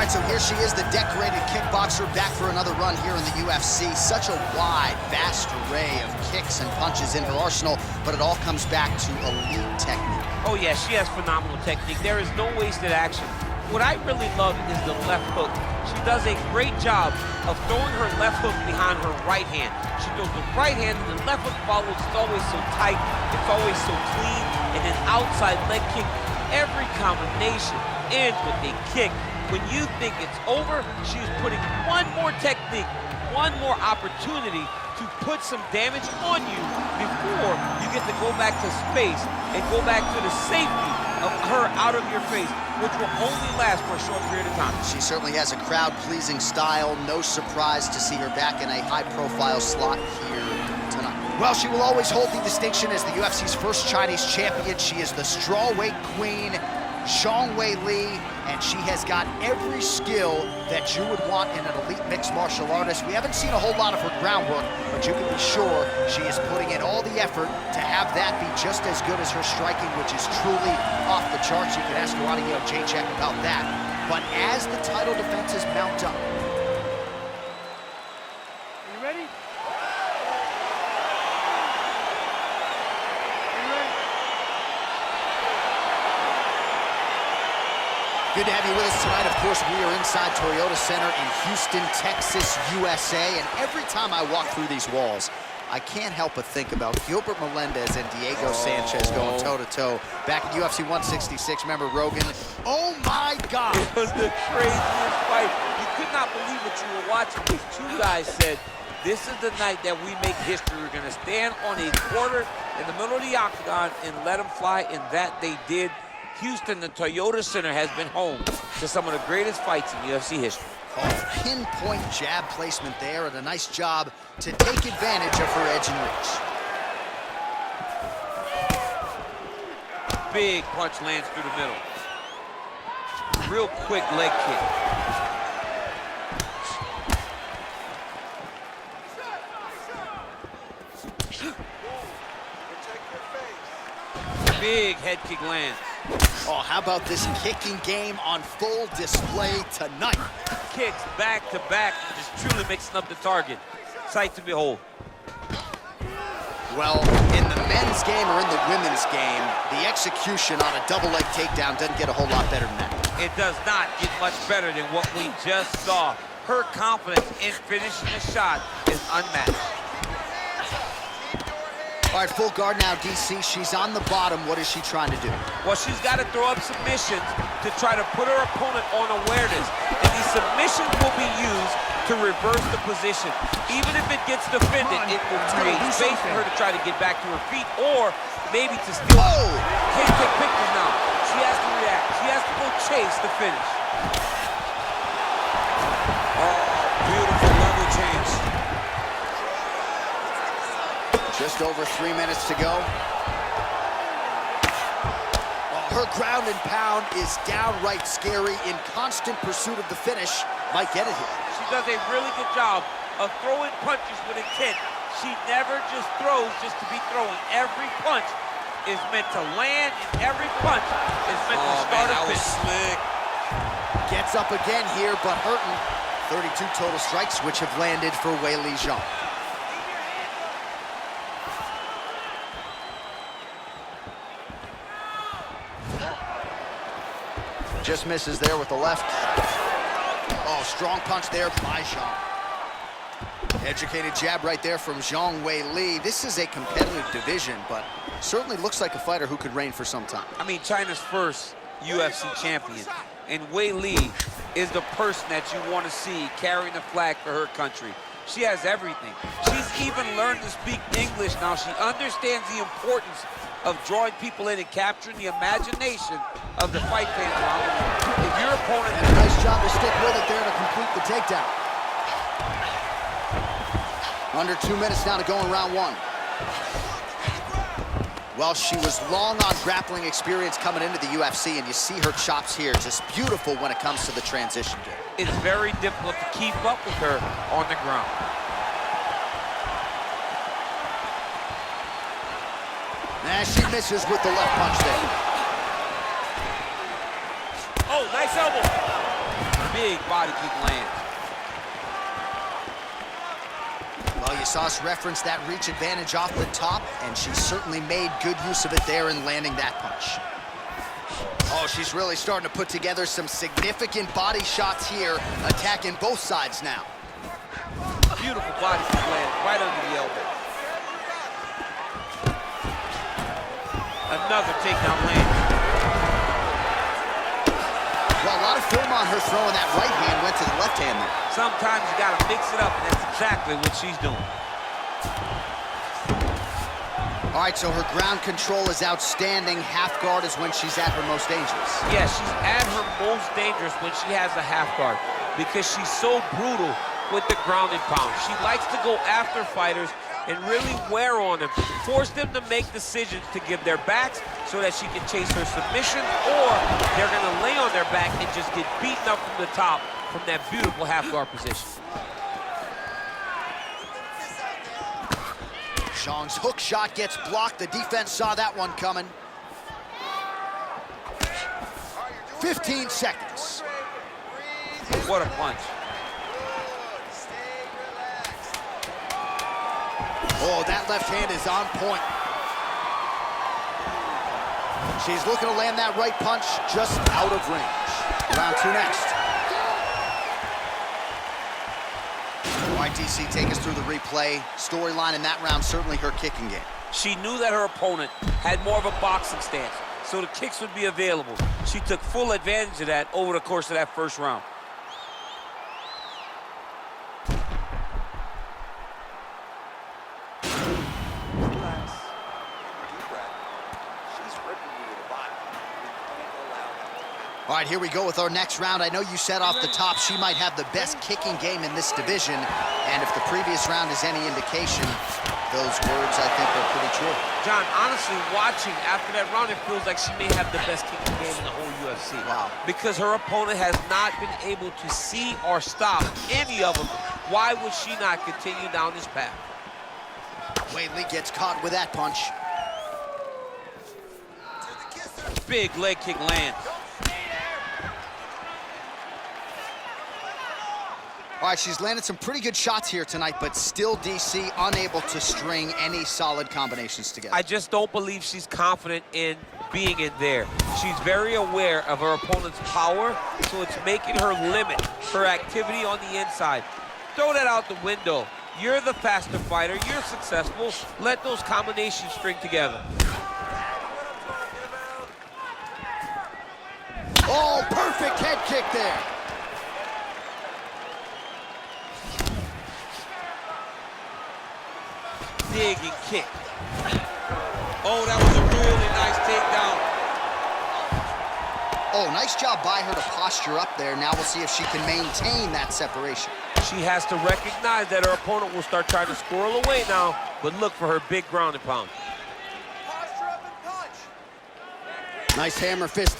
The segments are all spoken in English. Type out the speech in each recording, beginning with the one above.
right, so here she is, the decorated kickboxer, back for another run here in the UFC. Such a wide, vast array of kicks and punches in her arsenal, but it all comes back to elite technique. Oh yeah, she has phenomenal technique. There is no wasted action. What I really love is the left hook. She does a great job of throwing her left hook behind her right hand. She throws the right hand and the left hook follows. It's always so tight, it's always so clean, and then outside leg kick. Every combination ends with a kick. When you think it's over, she's putting one more technique, one more opportunity to put some damage on you before you get to go back to space and go back to the safety of her out of your face, which will only last for a short period of time. She certainly has a crowd-pleasing style. No surprise to see her back in a high-profile slot here tonight. Well, she will always hold the distinction as the UFC's first Chinese champion. She is the strawweight queen, Zhang Weili, and she has got every skill that you would want in an elite mixed martial artist. We haven't seen a whole lot of her groundwork, but you can be sure she is putting in all the effort to have that be just as good as her striking, which is truly off the charts. You can ask Audio J-Check about that. But as the title defenses mount up, are you ready? good to have you with us tonight. Of course, we are inside Toyota Center in Houston, Texas, USA. And every time I walk through these walls, I can't help but think about Gilbert Melendez and Diego Sanchez going toe-to-toe back in UFC 166. Remember Rogan? Oh, my God! It was the craziest fight. You could not believe what you were watching. These two guys said, this is the night that we make history. We're going to stand on a quarter in the middle of the octagon and let them fly, and that they did. Houston, the Toyota Center, has been home to some of the greatest fights in UFC history. Oh, pinpoint jab placement there, and a nice job to take advantage of her edge and reach. Big punch lands through the middle. Real quick leg kick. Big head kick lands. Oh, how about this kicking game on full display tonight? Kicks back to back, just truly mixing up the target. Sight to behold. Well, in the men's game or in the women's game, the execution on a double leg takedown doesn't get a whole lot better than that. It does not get much better than what we just saw. Her confidence in finishing the shot is unmatched. All right, full guard now, DC. She's on the bottom. What is she trying to do? Well, she's got to throw up submissions to try to put her opponent on awareness. And these submissions will be used to reverse the position. Even if it gets defended, it will create space for her to try to get back to her feet or maybe to steal. Oh! Can't take pictures now. She has to react. She has to go chase the finish. Oh, beautiful level change. Just over 3 minutes to go. Well, her ground and pound is downright scary. In constant pursuit of the finish. Might get it here. She does a really good job of throwing punches with intent. She never just throws just to be throwing. Every punch is meant to land, and every punch is meant to start a finish. Slick. Gets up again here, but hurting. 32 total strikes, which have landed for Weili Zhang. Just misses there with the left. Oh, strong punch there by Zhang. Educated jab right there from Zhang Weili. This is a competitive division, but certainly looks like a fighter who could reign for some time. I mean, China's first UFC champion, and Weili is the person that you want to see carrying the flag for her country. She has everything. She's even learned to speak English now. She understands the importance of drawing people in and capturing the imagination of the fight fans around the world. If your opponent... And a nice job to stick with it there to complete the takedown. Under 2 minutes now to go in round one. Well, she was long on grappling experience coming into the UFC, and you see her chops here, just beautiful when it comes to the transition game. It's very difficult to keep up with her on the ground. And she misses with the left punch there. Oh, nice elbow. Big body kick lands. Well, you saw us reference that reach advantage off the top, and she certainly made good use of it there in landing that punch. Oh, she's really starting to put together some significant body shots here, attacking both sides now. Beautiful body kick land right under the elbow. Another takedown land. Well, a lot of film on her throwing that right hand, went to the left hand there. Sometimes you gotta mix it up, and that's exactly what she's doing. All right, so her ground control is outstanding. Half guard is when she's at her most dangerous. Yeah, she's at her most dangerous when she has a half guard because she's so brutal with the ground and pound. She likes to go after fighters and really wear on them, force them to make decisions to give their backs so that she can chase her submission, or they're gonna lay on their back and just get beaten up from the top from that beautiful half guard position. Zhang's hook shot gets blocked. The defense saw that one coming. 15 seconds. What a punch. Oh, that left hand is on point. She's looking to land that right punch just out of range. Round two next. All right, DC, take us through the replay. Storyline in that round, certainly her kicking game. She knew that her opponent had more of a boxing stance, so the kicks would be available. She took full advantage of that over the course of that first round. All right, here we go with our next round. I know you said off the top she might have the best kicking game in this division, and if the previous round is any indication, those words, I think, are pretty true. John, honestly, watching after that round, it feels like she may have the best kicking game in the whole UFC. Wow. Because her opponent has not been able to see or stop any of them. Why would she not continue down this path? Weili gets caught with that punch. Big leg kick lands. All right, she's landed some pretty good shots here tonight, but still, DC, unable to string any solid combinations together. I just don't believe she's confident in being in there. She's very aware of her opponent's power, so it's making her limit her activity on the inside. Throw that out the window. You're the faster fighter. You're successful. Let those combinations string together. Oh, perfect head kick there. Dig and kick. Oh, that was a really nice takedown. Oh, nice job by her to posture up there. Now we'll see if she can maintain that separation. She has to recognize that her opponent will start trying to squirrel away now, but look for her big ground and pound. Posture up and punch. Nice hammer fist.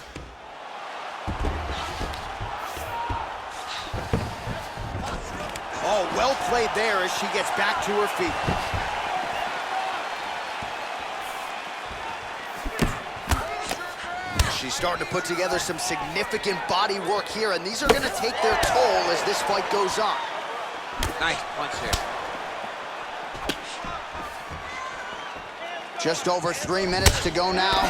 Oh, well played there as she gets back to her feet. She's starting to put together some significant body work here, and these are going to take their toll as this fight goes on. Nice punch there. Just over 3 minutes to go now.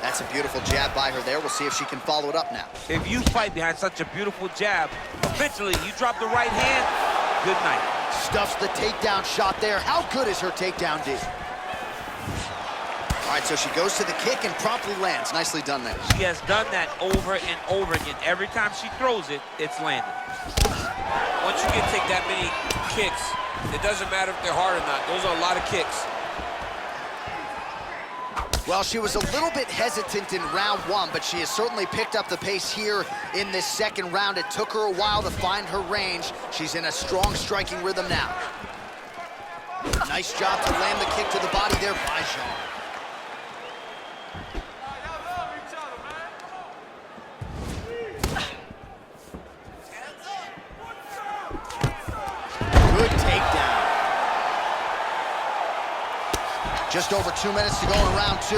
That's a beautiful jab by her there. We'll see if she can follow it up now. If you fight behind such a beautiful jab, eventually you drop the right hand, good night. Stuffs the takedown shot there. How good is her takedown, D? All right, so she goes to the kick and promptly lands. Nicely done there. She has done that over and over again. Every time she throws it, it's landed. Once you can take that many kicks, it doesn't matter if they're hard or not. Those are a lot of kicks. Well, she was a little bit hesitant in round one, but she has certainly picked up the pace here in this second round. It took her a while to find her range. She's in a strong striking rhythm now. Nice job to land the kick to the body there by Zhang. Good takedown. Just over 2 minutes to go in round 2.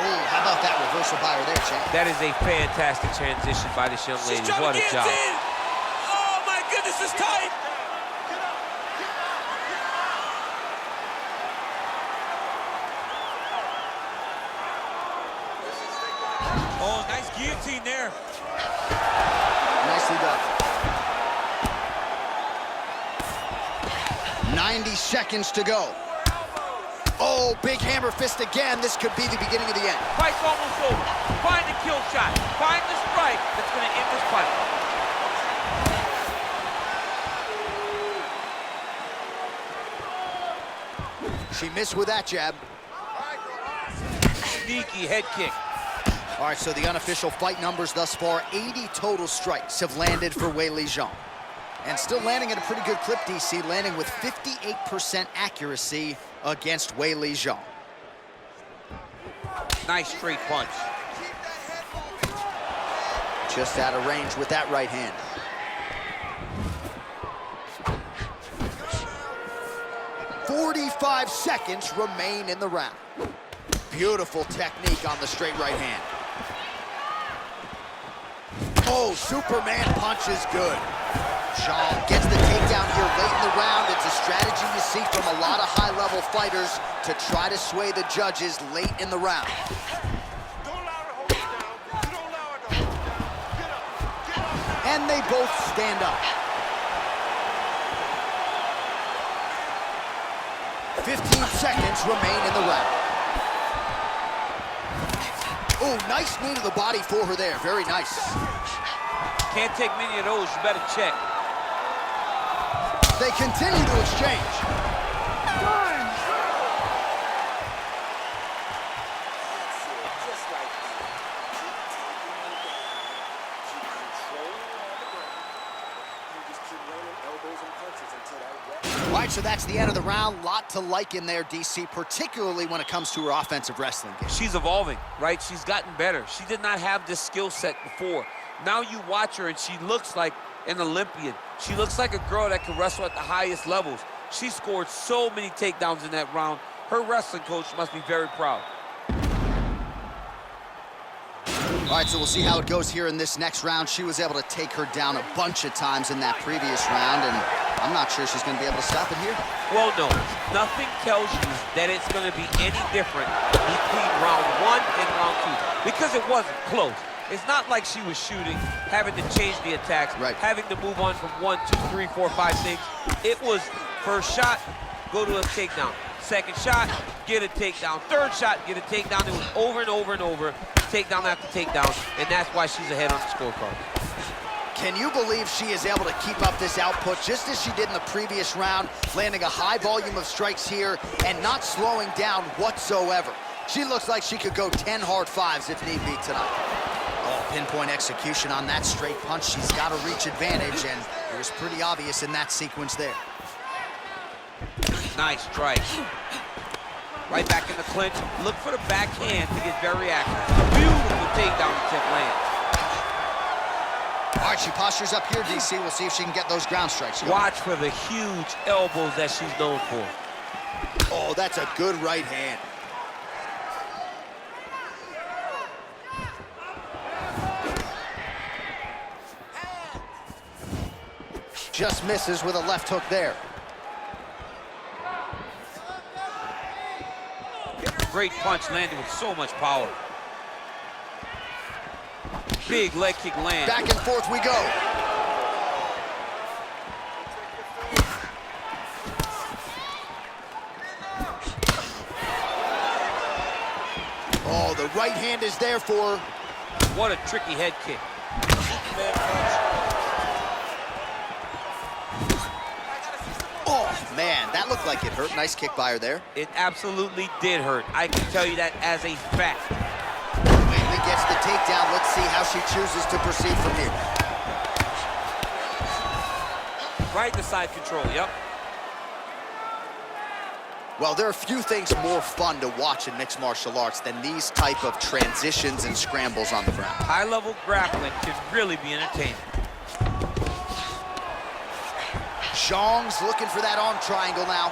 Oh, how about that reversal by her there, champ? That is a fantastic transition by this young lady. What a job. Oh, my goodness, it's tight. Oh, nice guillotine there. Nicely done. 90 seconds to go. Oh, big hammer fist again. This could be the beginning of the end. Fight's almost over. Find the kill shot. Find the strike that's going to end this fight. She missed with that jab. Sneaky head kick. All right, so the unofficial fight numbers thus far, 80 total strikes have landed for Weili Zhang. And still landing at a pretty good clip, DC, landing with 58% accuracy against Weili Zhang. Nice straight punch. Just out of range with that right hand. "45 seconds remain in the round." Beautiful technique on the straight right hand. Oh, Superman punch is good. Zhang gets the takedown here late in the round. It's a strategy you see from a lot of high-level fighters to try to sway the judges late in the round. And they both stand up. 15 seconds remain in the round. Oh, nice knee to the body for her there. Very nice. Can't take many of those. You better check. They continue to exchange. All right, so that's the end of the round. Lot to like in there, DC, particularly when it comes to her offensive wrestling game. She's evolving, right? She's gotten better. She did not have this skill set before. Now you watch her and she looks like an Olympian. She looks like a girl that can wrestle at the highest levels. She scored so many takedowns in that round. Her wrestling coach must be very proud. All right, so we'll see how it goes here in this next round. She was able to take her down a bunch of times in that previous round, and I'm not sure she's going to be able to stop it here. Well, no. Nothing tells you that it's going to be any different between round 1 and round 2, because it wasn't close. It's not like she was shooting, having to change the attacks, right, having to move on from 1, 2, 3, 4, 5, 6. It was first shot, go to a takedown. Second shot, get a takedown. Third shot, get a takedown. It was over and over and over, takedown after takedown, and that's why she's ahead on the scorecard. Can you believe she is able to keep up this output just as she did in the previous round, landing a high volume of strikes here and not slowing down whatsoever? She looks like she could go 10 hard fives if need be tonight. Oh, pinpoint execution on that straight punch. She's got a reach advantage, and it was pretty obvious in that sequence there. Nice strike. Right back in the clinch. Look for the backhand to get very accurate. Beautiful takedown attempt lands. All right, she postures up here, DC. We'll see if she can get those ground strikes. Watch for the huge elbows that she's known for. Oh, that's a good right hand. Just misses with a left hook there. Great punch landed with so much power. Big leg kick land. Back and forth we go. Oh, the right hand is there for her. What a tricky head kick. Oh, man, that looked like it hurt. Nice kick by her there. It absolutely did hurt. I can tell you that as a fact. Weili gets the takedown. Let's see how she chooses to proceed from here. Right to side control, yep. Well, there are few things more fun to watch in mixed martial arts than these type of transitions and scrambles on the ground. High-level grappling can really be entertaining. Zhang's looking for that arm triangle now.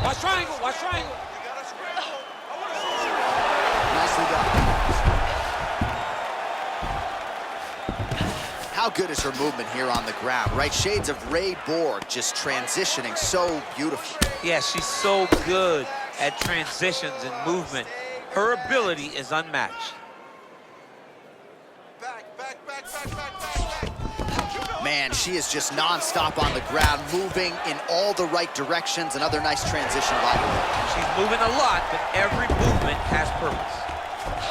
Watch triangle, watch triangle. Nicely done. How good is her movement here on the ground, right? Shades of Ray Borg, just transitioning so beautifully. Yeah, she's so good at transitions and movement. Her ability is unmatched. Man, she is just non-stop on the ground, moving in all the right directions. Another nice transition by her. She's moving a lot, but every movement has purpose.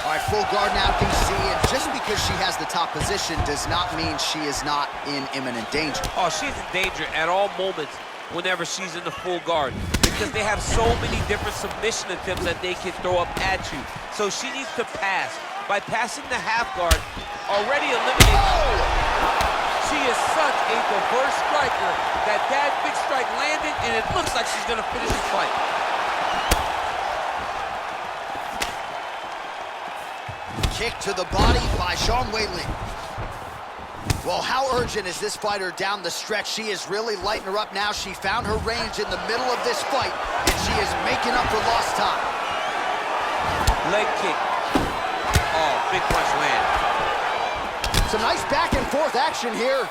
All right, full guard now, DC, and just because she has the top position does not mean she is not in imminent danger. Oh, she's in danger at all moments whenever she's in the full guard, because they have so many different submission attempts that they can throw up at you. So she needs to pass. By passing the half guard, already eliminates. She is such a diverse striker that big strike landed, and it looks like she's gonna finish this fight. Kick to the body by Zhang Weili. Well, how urgent is this fighter down the stretch? She is really lighting her up now. She found her range in the middle of this fight, and she is making up for lost time. Leg kick. Oh, big punch land. Some nice back and forth action here.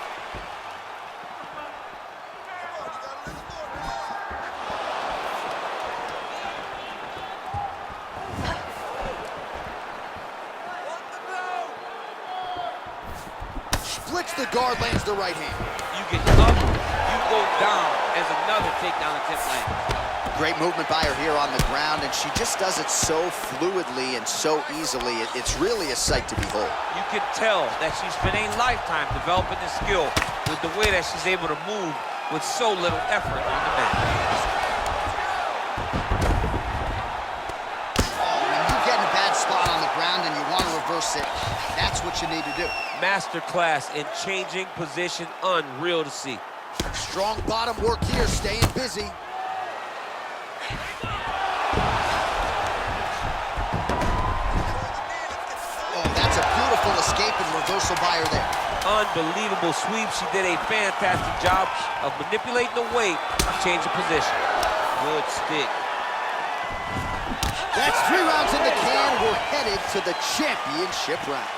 Splits the guard, lands the right hand. You get up, you go down as another takedown attempt lands. Great movement by her here on the ground, and she just does it so fluidly and so easily. It's really a sight to behold. You can tell that she's spent a lifetime developing this skill with the way that she's able to move with so little effort on the mat. When you get in a bad spot on the ground and you want to reverse it, that's what you need to do. Masterclass in changing position, unreal to see. Strong bottom work here, staying busy. Escape and reversal by her there. Unbelievable sweep. She did a fantastic job of manipulating the weight to change the position. Good stick. That's 3 rounds in the can. We're headed to the championship rounds.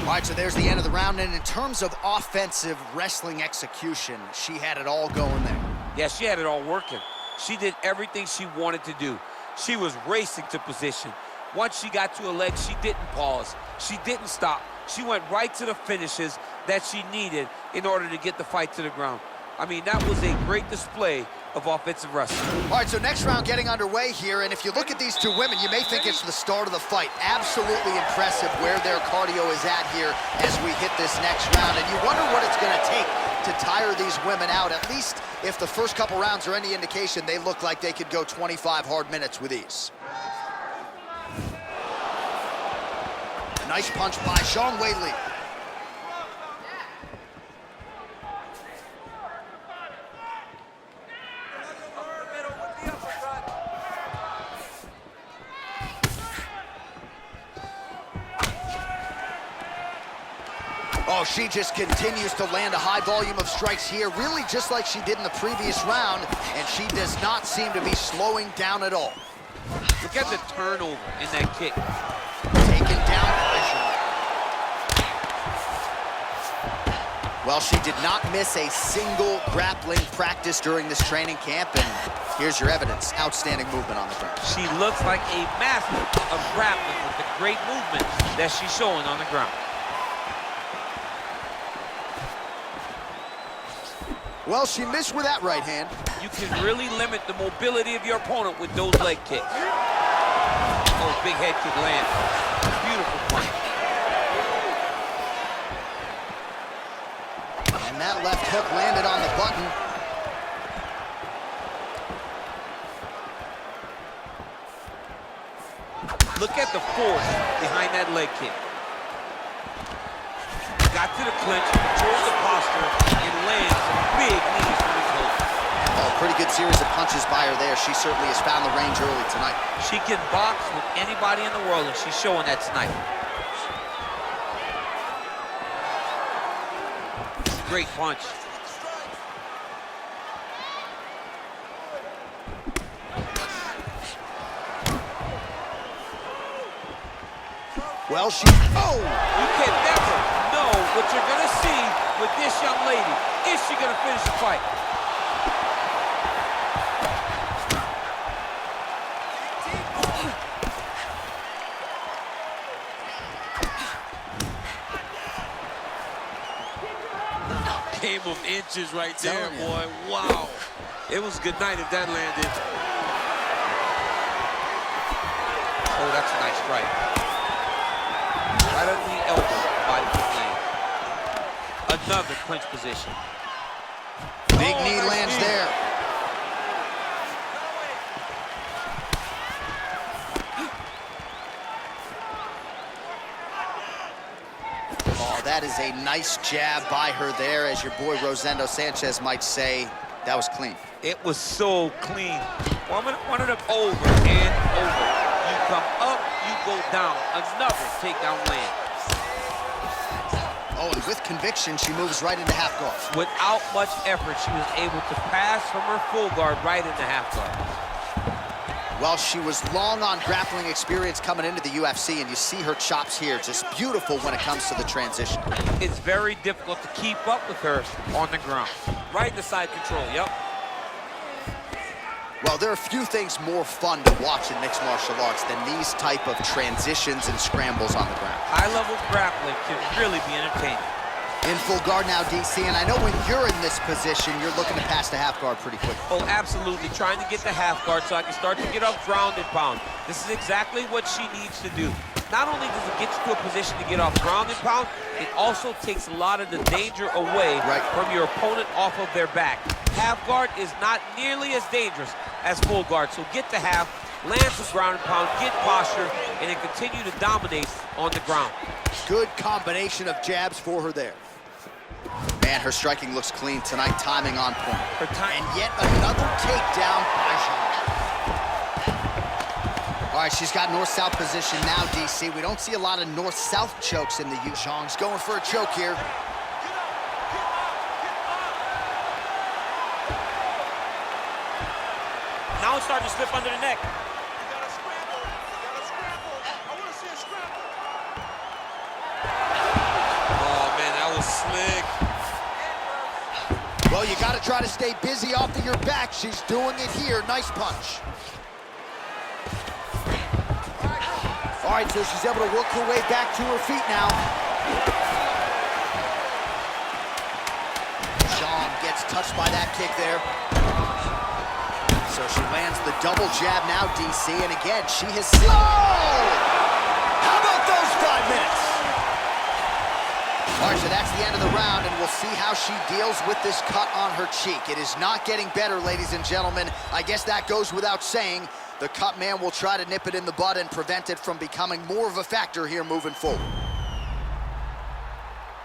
All right, so there's the end of the round, and in terms of offensive wrestling execution, she had it all going there. Yeah, she had it all working. She did everything she wanted to do. She was racing to position. Once she got to her leg, she didn't pause. She didn't stop. She went right to the finishes that she needed in order to get the fight to the ground. I mean, that was a great display of offensive wrestling. All right, so next round getting underway here, and if you look at these two women, you may think it's the start of the fight. Absolutely impressive where their cardio is at here as we hit this next round, and you wonder what it's gonna take to tire these women out. At least if the first couple rounds are any indication, they look like they could go 25 hard minutes with ease. Nice punch by Zhang Weili. Oh, she just continues to land a high volume of strikes here, really just like she did in the previous round, and she does not seem to be slowing down at all. Look at the turnover in that kick. Taken down pressure. Well, she did not miss a single grappling practice during this training camp, and here's your evidence. Outstanding movement on the ground. She looks like a master of grappling with the great movement that she's showing on the ground. Well, she missed with that right hand. You can really limit the mobility of your opponent with those leg kicks. Oh, big head kick land. Beautiful punch. And that left hook landed on the button. Look at the force behind that leg kick. Got to the clinch, controls the posture, and lands some big knees from his series of punches by her there. She certainly has found the range early tonight. She can box with anybody in the world, and she's showing that tonight. Great punch. Well, oh! You can never know what you're gonna see with this young lady. Is she gonna finish the fight? Game of inches right there, boy. Wow. It was good night if that landed. Oh, that's a nice strike. Right under the elbow, body kick land. Another clinch position. Big knee lands there. Oh, that is a nice jab by her there, as your boy Rosendo Sanchez might say. That was clean. It was so clean. One of them over and over. You come up, you go down. Another takedown land. Oh, and with conviction, she moves right into half guard. Without much effort, she was able to pass from her full guard right into half guard. Well, she was long on grappling experience coming into the UFC, and you see her chops here, just beautiful when it comes to the transition. It's very difficult to keep up with her on the ground. Right in the side control, yep. Well, there are few things more fun to watch in mixed martial arts than these type of transitions and scrambles on the ground. High-level grappling can really be entertaining. In full guard now, DC, and I know when you're in this position, you're looking to pass the half guard pretty quick. Oh, absolutely. Trying to get the half guard so I can start to get off ground and pound. This is exactly what she needs to do. Not only does it get you to a position to get off ground and pound, it also takes a lot of the danger away from your opponent off of their back. Half guard is not nearly as dangerous as full guard, so get the half, land some ground and pound, get posture, and then continue to dominate on the ground. Good combination of jabs for her there. Man, her striking looks clean tonight, timing on point. And yet another takedown by Zhang. All right, she's got north-south position now, DC. We don't see a lot of north-south chokes in the U. Zhang's going for a choke here. Now it's starting to slip under the neck. Oh, man, that was slick. Well, you got to try to stay busy off of your back. She's doing it here. Nice punch. All right, so she's able to work her way back to her feet now. Zhang gets touched by that kick there. So she lands the double jab now, DC, and again, she has seen... Oh! How about those 5 minutes? All right, so that's the end of the round, and we'll see how she deals with this cut on her cheek. It is not getting better, ladies and gentlemen. I guess that goes without saying. The cut man will try to nip it in the bud and prevent it from becoming more of a factor here moving forward.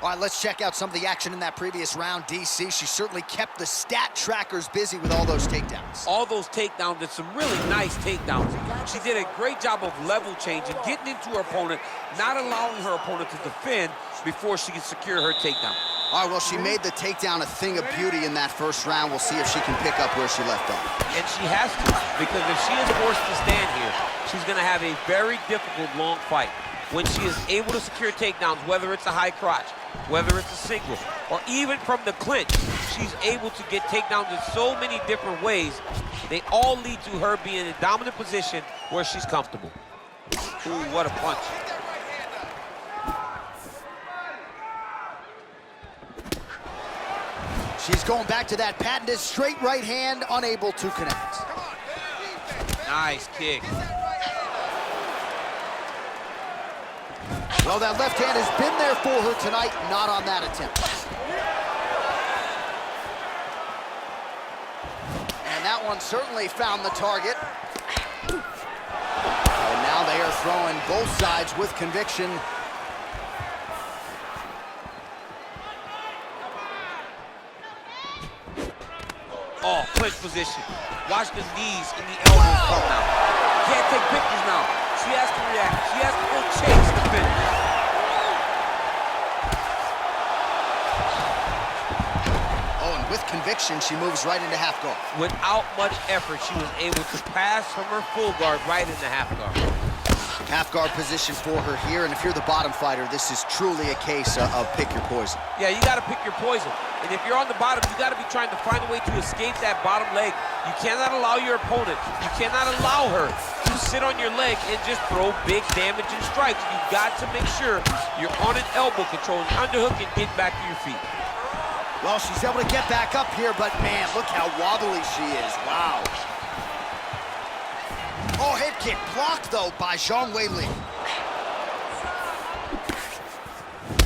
All right, let's check out some of the action in that previous round, DC. She certainly kept the stat trackers busy with all those takedowns. All those takedowns, did some really nice takedowns. She did a great job of level changing, getting into her opponent, not allowing her opponent to defend before she can secure her takedown. All right, well, she made the takedown a thing of beauty in that first round. We'll see if she can pick up where she left off. And she has to, because if she is forced to stand here, she's going to have a very difficult long fight. When she is able to secure takedowns, whether it's a high crotch, whether it's a single, or even from the clinch, she's able to get takedowns in so many different ways. They all lead to her being in a dominant position where she's comfortable. Ooh, what a punch. She's going back to that patented straight right hand, unable to connect. Nice kick. Well, that left hand has been there for her tonight, not on that attempt. And that one certainly found the target. And now they are throwing both sides with conviction. Oh, clinch position. Watch the knees and the elbows come now. Can't take pictures now. She has to react. She has to go chase the finish. Oh, and with conviction, she moves right into half guard. Without much effort, she was able to pass from her full guard right into half guard. Half guard position for her here, and if you're the bottom fighter, this is truly a case of pick your poison. Yeah, you gotta pick your poison. And if you're on the bottom, you gotta be trying to find a way to escape that bottom leg. You cannot allow your opponent, you cannot allow her to sit on your leg and just throw big damaging strikes. You've got to make sure you're on an elbow control, an underhook, and get back to your feet. Well, she's able to get back up here, but man, look how wobbly she is. Wow. Oh, head kick blocked, though, by张伟丽.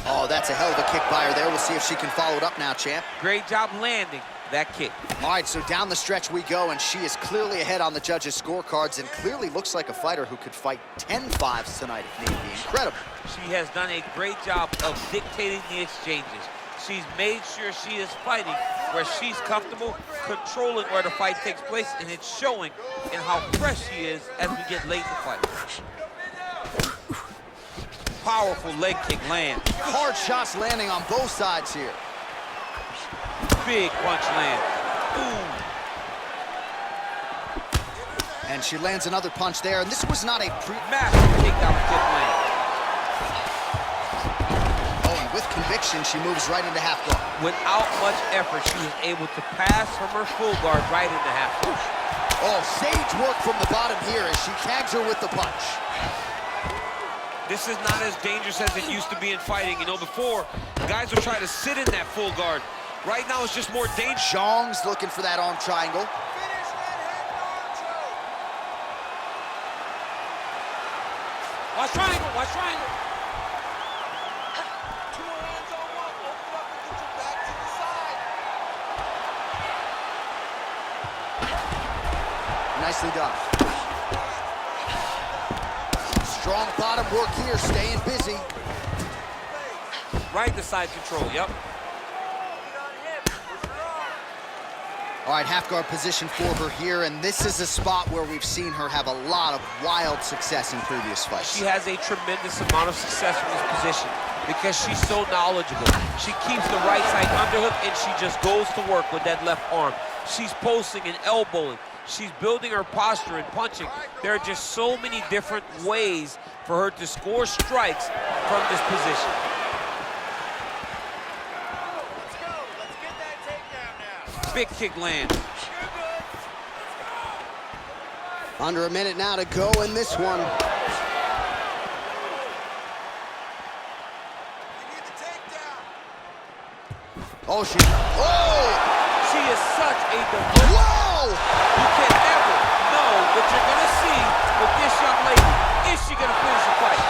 Oh, that's a hell of a kick by her there. We'll see if she can follow it up now, champ. Great job landing that kick. All right, so down the stretch we go, and she is clearly ahead on the judges' scorecards and clearly looks like a fighter who could fight 10 5s tonight if need be. Incredible. She has done a great job of dictating the exchanges. She's made sure she is fighting where she's comfortable, controlling where the fight takes place, and it's showing in how fresh she is as we get late in the fight. Powerful leg kick land. Hard shots landing on both sides here. Big punch land. Ooh. And she lands another punch there, and this was not a massive takedown kick land. With conviction, she moves right into half guard. Without much effort, she was able to pass from her full guard right into half guard. Oh, sage work from the bottom here as she tags her with the punch. This is not as dangerous as it used to be in fighting. You know, before, guys would try to sit in that full guard. Right now, it's just more dangerous. Zhang's looking for that arm triangle. Watch triangle, watch triangle. Nicely done. Strong bottom work here, staying busy. Right to side control, yep. All right, half guard position for her here, and this is a spot where we've seen her have a lot of wild success in previous fights. She has a tremendous amount of success in this position because she's so knowledgeable. She keeps the right side underhook, and she just goes to work with that left arm. She's posting and elbowing. She's building her posture and punching. There are just so many different ways for her to score strikes from this position. Let's go. Let's get that takedown now. Big kick land. Under a minute now to go in this one. You need the takedown. Oh, She is such a diverse. Whoa! You can never know what you're gonna see with this young lady. Is she gonna finish the fight?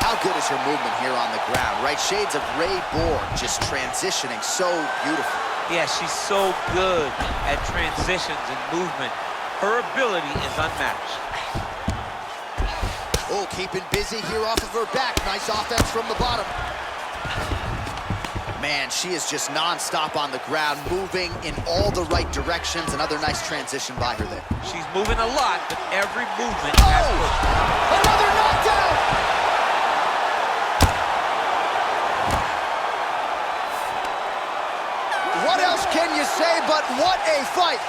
How good is her movement here on the ground, right? Shades of Ray Borg, just transitioning so beautiful. Yeah, she's so good at transitions and movement. Her ability is unmatched. Oh, keeping busy here off of her back. Nice offense from the bottom. Man, she is just non-stop on the ground, moving in all the right directions. Another nice transition by her there. She's moving a lot, but every movement has push. Another knockdown! What else can you say but what a fight?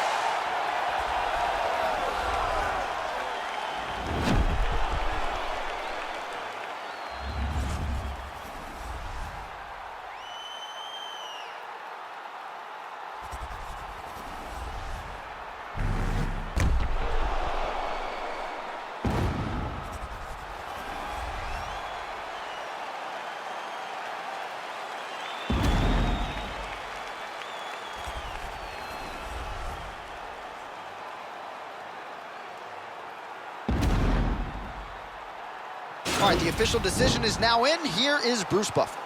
All right, the official decision is now in. Here is Bruce Buffer.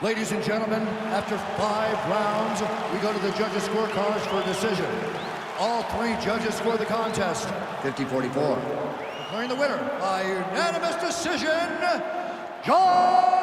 Ladies and gentlemen, after 5 rounds, we go to the judges' scorecards for a decision. All 3 judges score the contest, 50-44. Declaring the winner by unanimous decision, John